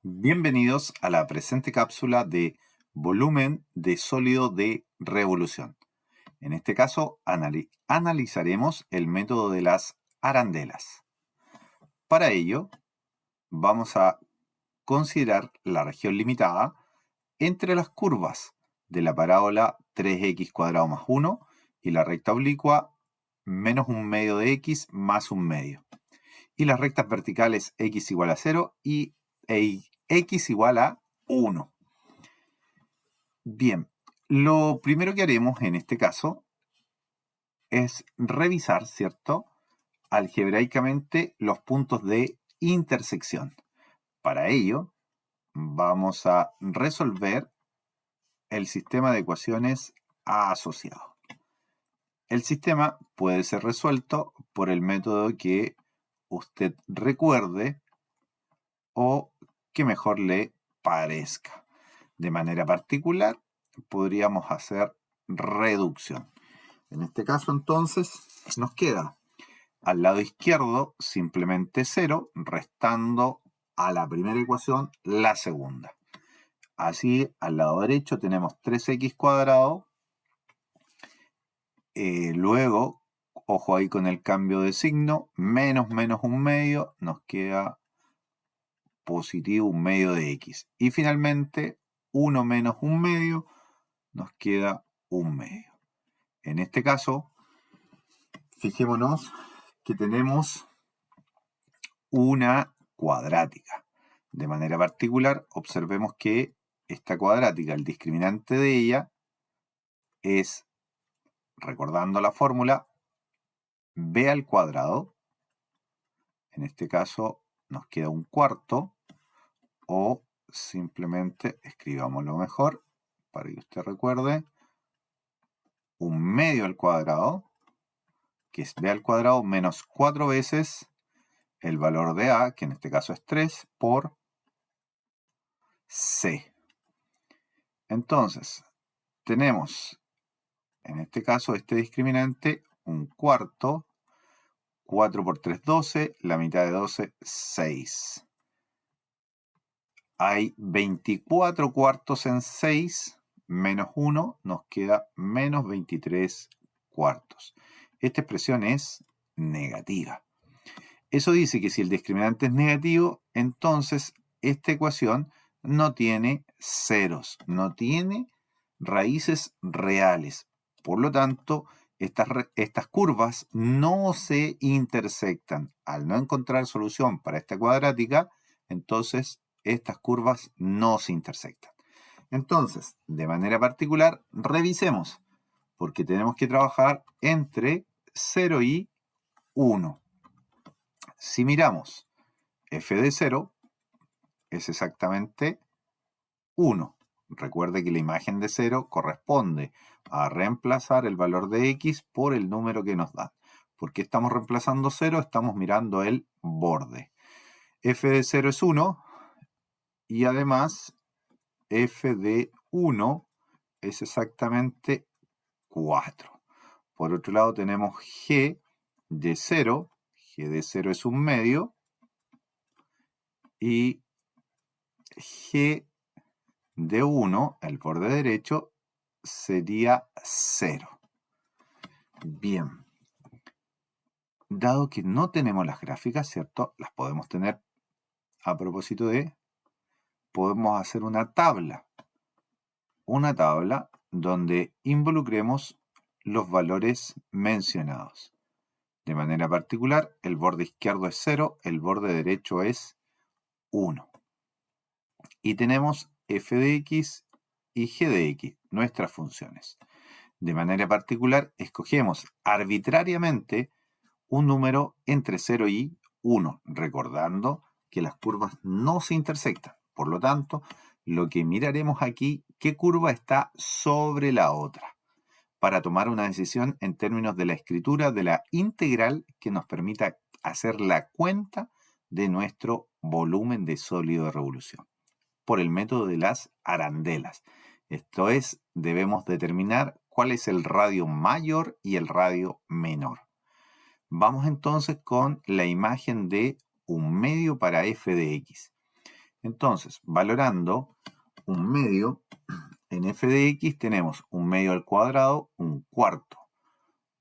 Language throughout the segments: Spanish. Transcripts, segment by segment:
Bienvenidos a la presente cápsula de volumen de sólido de revolución. En este caso, analizaremos el método de las arandelas. Para ello, vamos a considerar la región limitada entre las curvas de la parábola 3x² más 1 y la recta oblicua menos un medio de x más un medio. Y las rectas verticales x igual a 0 y x igual a 1. Bien, lo primero que haremos en este caso es revisar, ¿cierto?, algebraicamente los puntos de intersección. Para ello, vamos a resolver el sistema de ecuaciones asociado. El sistema puede ser resuelto por el método que usted recuerde o que mejor le parezca. De manera particular, podríamos hacer reducción. En este caso, entonces, nos queda al lado izquierdo simplemente 0, restando a la primera ecuación la segunda. Así, al lado derecho tenemos 3x². Luego, ojo ahí con el cambio de signo, menos un medio, nos queda positivo un medio de x. Y finalmente, 1 menos un medio, nos queda un medio. En este caso, fijémonos que tenemos una cuadrática. De manera particular, observemos que esta cuadrática, el discriminante de ella es, recordando la fórmula, b al cuadrado. En este caso nos queda un cuarto, o simplemente escribámoslo mejor para que usted recuerde, un medio al cuadrado, que es b al cuadrado menos 4 veces el valor de a, que en este caso es 3, por c. Entonces, tenemos en este caso este discriminante un cuarto, 4 por 3, 12, la mitad de 12, 6. Hay 24 cuartos en 6, menos 1, nos queda menos 23 cuartos. Esta expresión es negativa. Eso dice que si el discriminante es negativo, entonces esta ecuación no tiene ceros, no tiene raíces reales. Por lo tanto, estas curvas no se intersectan. Al no encontrar solución para esta cuadrática, entonces estas curvas no se intersectan. Entonces, de manera particular, revisemos, porque tenemos que trabajar entre 0 y 1. Si miramos f de 0, es exactamente 1. Recuerde que la imagen de 0 corresponde a reemplazar el valor de x por el número que nos dan. ¿Por qué estamos reemplazando 0? Estamos mirando el borde. F de 0 es 1 y además f de 1 es exactamente 4. Por otro lado tenemos g de 0. G de 0 es un medio y g de 1, el borde derecho, sería 0. Bien. Dado que no tenemos las gráficas, ¿cierto? Las podemos tener a propósito de, podemos hacer una tabla. Una tabla donde involucremos los valores mencionados. De manera particular, el borde izquierdo es 0, el borde derecho es 1. Y tenemos f de x y g de x, nuestras funciones. De manera particular, escogemos arbitrariamente un número entre 0 y 1, recordando que las curvas no se intersectan. Por lo tanto, lo que miraremos aquí, qué curva está sobre la otra, para tomar una decisión en términos de la escritura de la integral que nos permita hacer la cuenta de nuestro volumen de sólido de revolución, por el método de las arandelas. Esto es, debemos determinar cuál es el radio mayor y el radio menor. Vamos entonces con la imagen de un medio para f de x. Entonces, valorando un medio, en f de x tenemos un medio al cuadrado, un cuarto.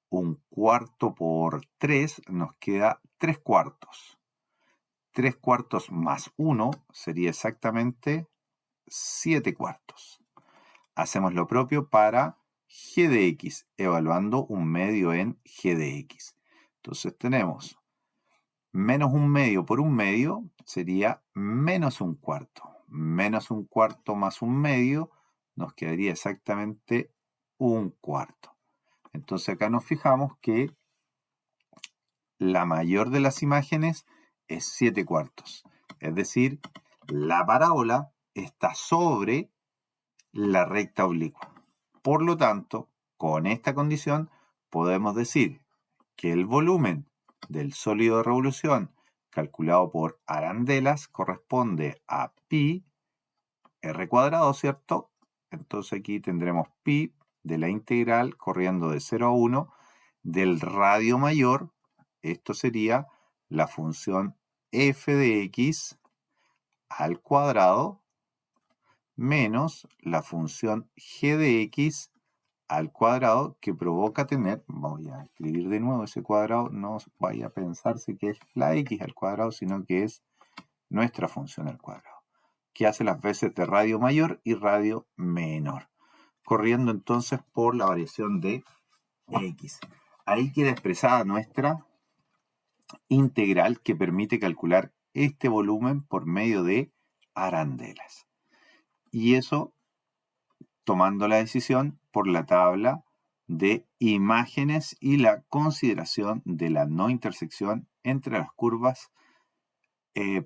Un cuarto por 3 nos queda 3 cuartos. 3 cuartos más 1 sería exactamente 7 cuartos. Hacemos lo propio para g de x, evaluando un medio en g de x. Entonces tenemos menos un medio por un medio sería menos un cuarto. Menos un cuarto más un medio nos quedaría exactamente un cuarto. Entonces acá nos fijamos que la mayor de las imágenes es 7 cuartos. Es decir, la parábola está sobre la recta oblicua. Por lo tanto, con esta condición podemos decir que el volumen del sólido de revolución calculado por arandelas corresponde a pi r cuadrado, ¿cierto? Entonces aquí tendremos pi de la integral corriendo de 0 a 1 del radio mayor. Esto sería la función f de x al cuadrado menos la función g de x al cuadrado que provoca tener, voy a escribir de nuevo ese cuadrado, no vaya a pensarse que es la x al cuadrado, sino que es nuestra función al cuadrado, que hace las veces de radio mayor y radio menor, corriendo entonces por la variación de x. Ahí queda expresada nuestra integral que permite calcular este volumen por medio de arandelas. Y eso tomando la decisión por la tabla de imágenes y la consideración de la no intersección entre las curvas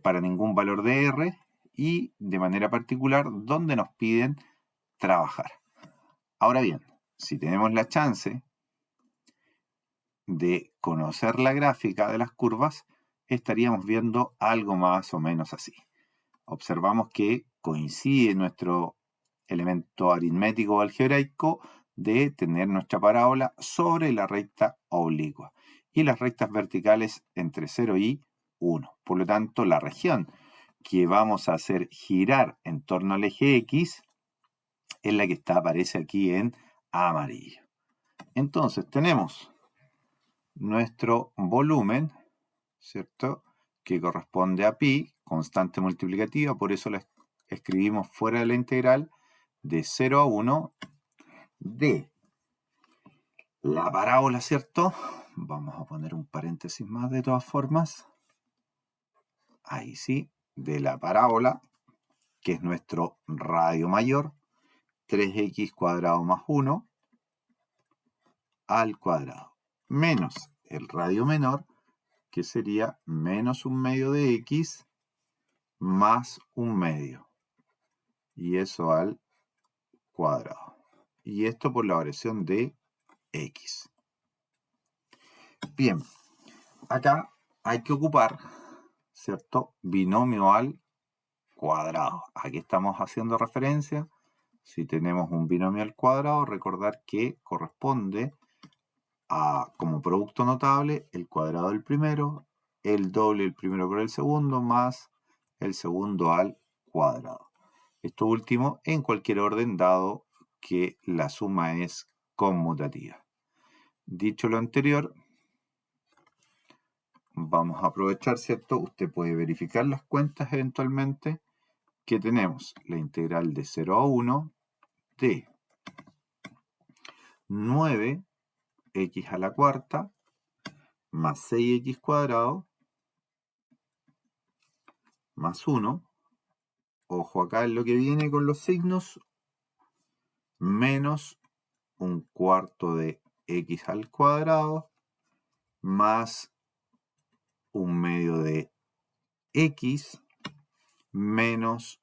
para ningún valor de R y de manera particular donde nos piden trabajar. Ahora bien, si tenemos la chance de conocer la gráfica de las curvas, estaríamos viendo algo más o menos así. Observamos que coincide nuestro elemento aritmético o algebraico de tener nuestra parábola sobre la recta oblicua y las rectas verticales entre 0 y 1. Por lo tanto, la región que vamos a hacer girar en torno al eje X es la que aparece aquí en amarillo. Entonces tenemos nuestro volumen, ¿cierto?, que corresponde a pi, constante multiplicativa, por eso la escribimos fuera de la integral, de 0 a 1 de la parábola, ¿cierto? Vamos a poner un paréntesis más de todas formas. Ahí sí, de la parábola, que es nuestro radio mayor, 3x cuadrado más 1 al cuadrado, menos el radio menor, que sería menos un medio de x más un medio. Y eso al cuadrado. Y esto por la variación de x. Bien, acá hay que ocupar, ¿cierto?, binomio al cuadrado. Aquí estamos haciendo referencia. Si tenemos un binomio al cuadrado, recordar que corresponde a, como producto notable, el cuadrado del primero, el doble del primero por el segundo, más el segundo al cuadrado. Esto último en cualquier orden, dado que la suma es conmutativa. Dicho lo anterior, vamos a aprovechar, ¿cierto? Usted puede verificar las cuentas eventualmente, que tenemos la integral de 0 a 1 de 9x a la cuarta más 6x cuadrado más 1. Ojo acá en lo que viene con los signos, menos un cuarto de x al cuadrado más un medio de x menos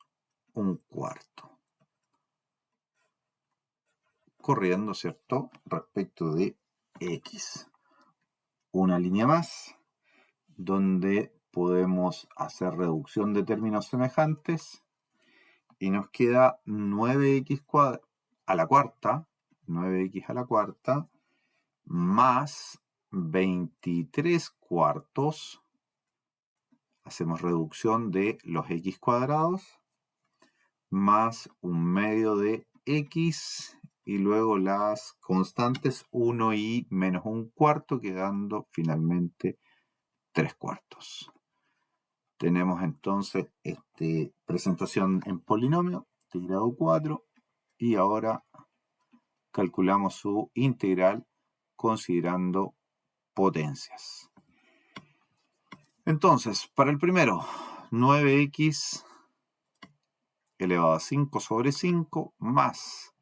un cuarto. Corriendo, ¿cierto?, respecto de x. Una línea más, donde podemos hacer reducción de términos semejantes y nos queda 9x a la cuarta, 9x a la cuarta, más 23 cuartos Hacemos reducción de los x cuadrados más un medio de x y luego las constantes 1 y menos un cuarto, quedando finalmente 3 cuartos. Tenemos entonces presentación en polinomio de grado 4 y ahora calculamos su integral considerando potencias. Entonces, para el primero, 9x elevado a 5 sobre 5 más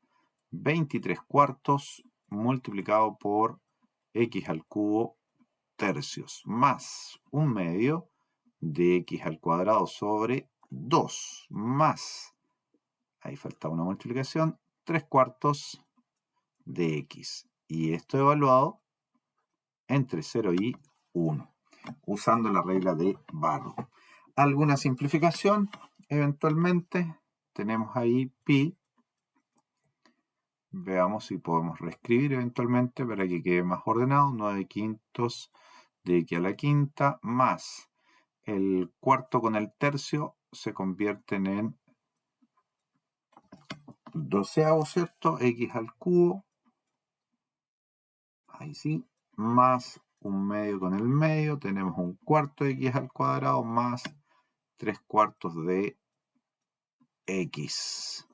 23 cuartos multiplicado por x al cubo tercios más un medio de x al cuadrado sobre 2 más, ahí falta una multiplicación, 3 cuartos de x. Y esto evaluado entre 0 y 1, usando la regla de Barrow. ¿Alguna simplificación? Eventualmente tenemos ahí pi. Veamos si podemos reescribir eventualmente para que quede más ordenado. 9 quintos de x a la quinta más el cuarto con el tercio se convierten en doceavos, ¿cierto? X al cubo, ahí sí, más un medio con el medio, tenemos un cuarto de x al cuadrado más 3 cuartos de x.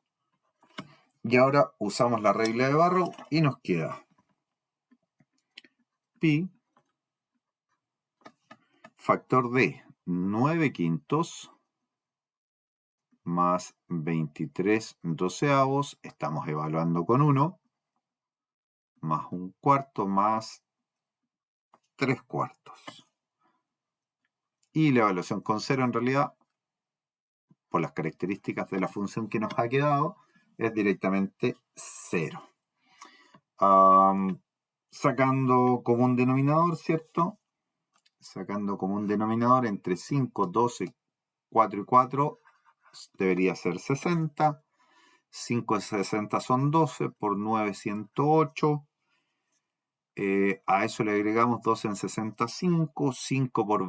Y ahora usamos la regla de Barrow y nos queda pi factor de 9 quintos más 23 doceavos, estamos evaluando con 1, más un cuarto más 3 cuartos. Y la evaluación con 0 en realidad, por las características de la función que nos ha quedado, es directamente 0. Sacando común denominador, ¿cierto? Sacando común denominador entre 5, 12, 4 y 4 debería ser 60. 5 de 60 son 12, por 9, 108. A eso le agregamos 12 en 65, 5 por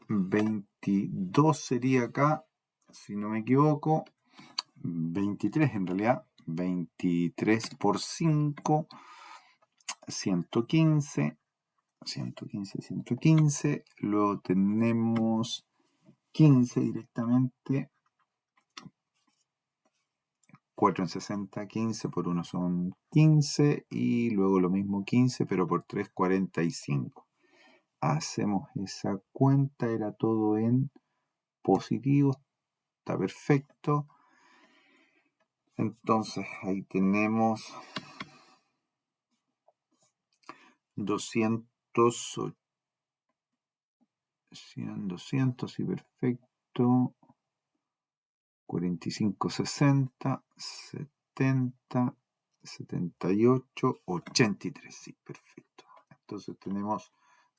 22 sería acá, si no me equivoco. 23 en realidad. 23 por 5, 115. 115, 115. Luego tenemos 15 directamente. 4 en 60, 15 por 1 son 15. Y luego lo mismo 15, pero por 3, 45. Hacemos esa cuenta, era todo en positivo. Está perfecto. Entonces ahí tenemos 200, 200, sí, perfecto. 45, 60, 70, 78, 83, sí, perfecto. Entonces tenemos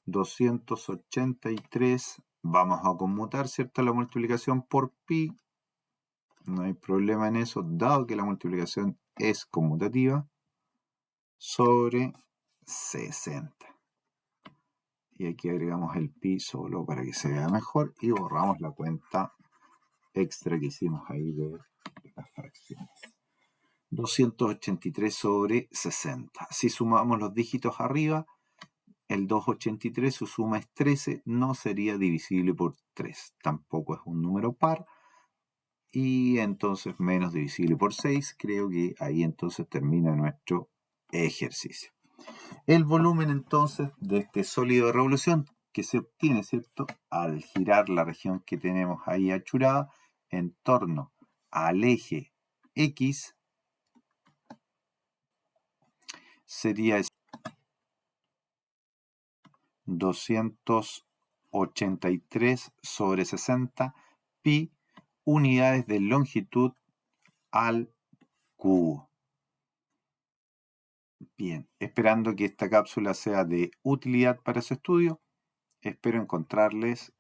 283, vamos a conmutar, ¿cierto? La multiplicación por pi, no hay problema en eso, dado que la multiplicación es conmutativa, sobre 60. Y aquí agregamos el pi solo para que se vea mejor y borramos la cuenta extra que hicimos ahí de las fracciones. 283 sobre 60. Si sumamos los dígitos arriba, el 283, su suma es 13, no sería divisible por 3. Tampoco es un número par. Y entonces menos divisible por 6. Creo que ahí entonces termina nuestro ejercicio. El volumen entonces de este sólido de revolución que se obtiene, ¿cierto? Al girar la región que tenemos ahí achurada en torno al eje X sería 283 sobre 60 pi unidades de longitud al cubo. Bien, esperando que esta cápsula sea de utilidad para su estudio, espero encontrarles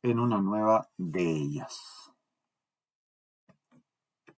en una nueva de ellas.